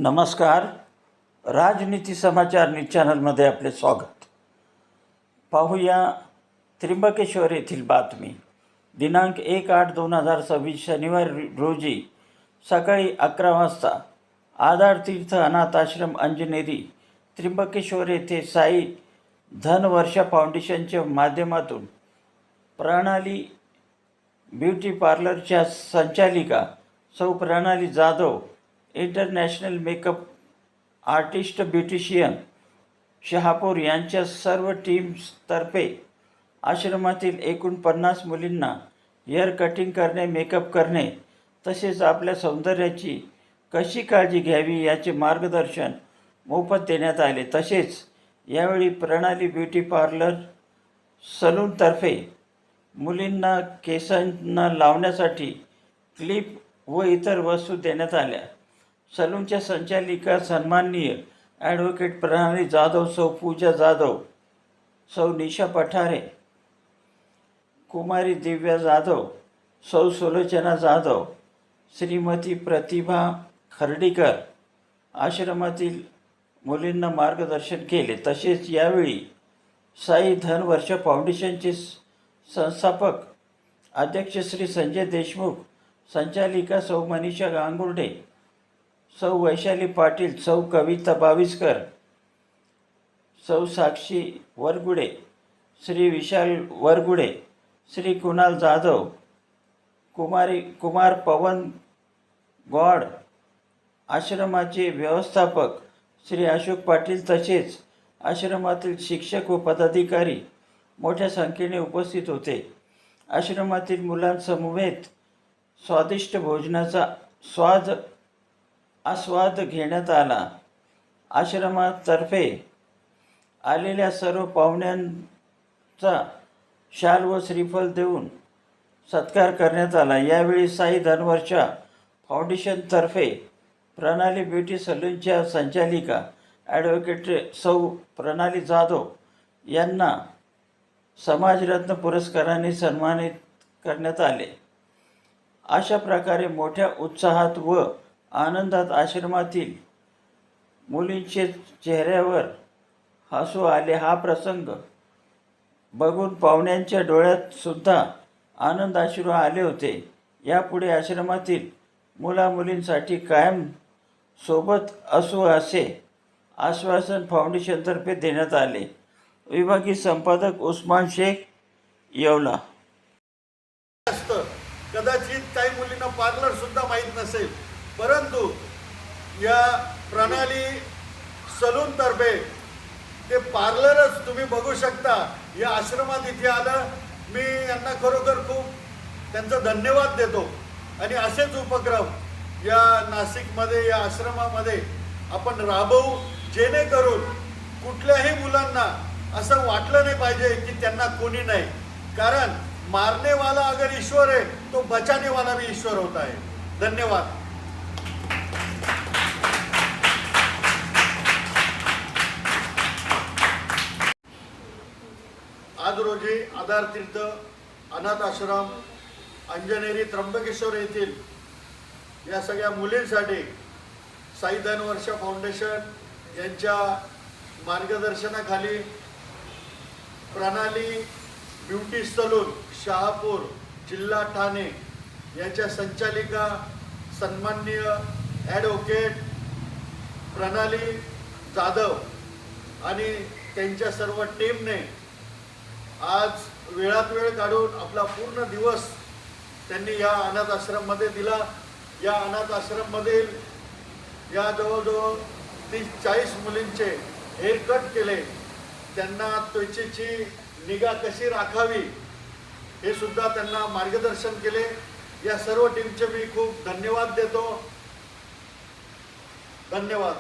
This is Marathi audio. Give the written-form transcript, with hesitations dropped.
नमस्कार. राजनीती समाचार न्यूज चॅनलमध्ये आपले स्वागत. पाहूया त्र्यंबकेश्वर येथील बातमी. दिनांक 1/8/2026 शनिवारी रोजी सकाळी 11 वाजता आधार तीर्थ अनाथ आश्रम अंजनेरी त्र्यंबकेश्वर येथे साई धनवर्षा फाउंडेशनच्या माध्यमातून प्रणाली ब्युटी पार्लरच्या संचालिका सौ प्रणाली Jadhav, international makeup artist beautician Shahapur यांच्या सर्व टीम्सतर्फे आश्रमातील एकूण 50 मुलींना हेअर कटिंग करणे, मेकअप करणे तसेच आपल्या सौंदर्याची कशी काळजी घ्यावी याचे मार्गदर्शन मोफत देण्यात आले. तसेच यावेळी प्रणाली ब्युटी पार्लर सलूनतर्फे मुलींना केसांना लावण्यासाठी क्लिप व इतर वस्तू देण्यात आल्या. सलूनच्या संचालिका सन्माननीय ॲडव्होकेट प्रणाली जाधव, सौ पूजा जाधव, सौ निशा पठारे, कुमारी दिव्या जाधव, सौ सुलोचना जाधव, श्रीमती प्रतिभा खर्डीकर आश्रमातील मुलींना मार्गदर्शन केले. तसेच यावेळी साई धनवर्षा फाउंडेशनचे संस्थापक अध्यक्ष श्री संजय देशमुख, संचालिका सौ मनीषा गांगुर्डे, सौ वैशाली पाटील, सौ कविता बाविस्कर, सौ साक्षी वरगुडे, श्री विशाल वरगुडे, श्री कुणाल जाधव, कुमार पवन गॉड, आश्रमाचे व्यवस्थापक श्री अशोक पाटील तसेच आश्रमातील शिक्षक व पदाधिकारी मोठ्या संख्येने उपस्थित होते. आश्रमातील मुलांसमवेत स्वादिष्ट भोजनाचा आस्वाद घेण्यात आला. आश्रमातर्फे आलेल्या सर्व पाहुण्यांचा शाल व श्रीफल देऊन सत्कार करण्यात आला. यावेळी साई धनवर्षा फाउंडेशनतर्फे प्रणाली ब्युटी सलूनच्या संचालिका ॲडव्होकेट सौ प्रणाली जाधव यांना समाजरत्न पुरस्काराने सन्मानित करण्यात आले. अशा प्रकारे मोठ्या उत्साहात व आनंदात आश्रमातील मुलींचे चेहऱ्यावर हसू आले. हा प्रसंग बघून पाहुण्यांच्या डोळ्यात सुद्धा आनंद अश्रू आले होते. यापुढे आश्रमातील मुलामुलींसाठी कायम सोबत असू असे आश्वासन फाउंडेशनतर्फे देण्यात आले. विभागीय संपादक उस्मान शेख, येवला. कदाचित काही मुलींना पार्लर सुद्धा माहीत नसेल, परंतु या प्रणाली सलूनतर्फे ते पार्लरच तुम्ही बघू शकता. या आश्रमात इथे आलं, मी यांना खरोखर खूप त्यांचा धन्यवाद देतो. आणि असेच उपक्रम या नाशिकमध्ये या आश्रमामध्ये आपण राबवू, जेणेकरून कुठल्याही मुलांना असं वाटलं नाही पाहिजे की त्यांना कोणी नाही. कारण मारने वाला अगर ईश्वर है तो बचाने वाला भी ईश्वर होता है. धन्यवाद. आज रोजी आधार तीर्थ अनाथ आश्रम अंजनेरी त्र्यंबकेश्वर येथील या सगळ्या मुलींसाठी साई धनवर्षा फाउंडेशन यांच्या मार्गदर्शनाखाली प्रणाली ब्युटी सलून शहापूर, जिल्हा ठाणे यांच्या संचालिका सन्माननीय ॲडव्होकेट प्रणाली जाधव आणि त्यांच्या सर्व टीमने आज वेळात वेळ काढून आपला पूर्ण दिवस त्यांनी या अनाथ आश्रममध्ये दिला. या अनाथ आश्रममधील या जवळजवळ 30-40 मुलींचे हेअर कट केले. त्यांना त्वचेची निगा कशी राखावी हे सुद्धा त्यांना मार्गदर्शन केले. या सर्व टीमचे मी खूप धन्यवाद देतो. धन्यवाद.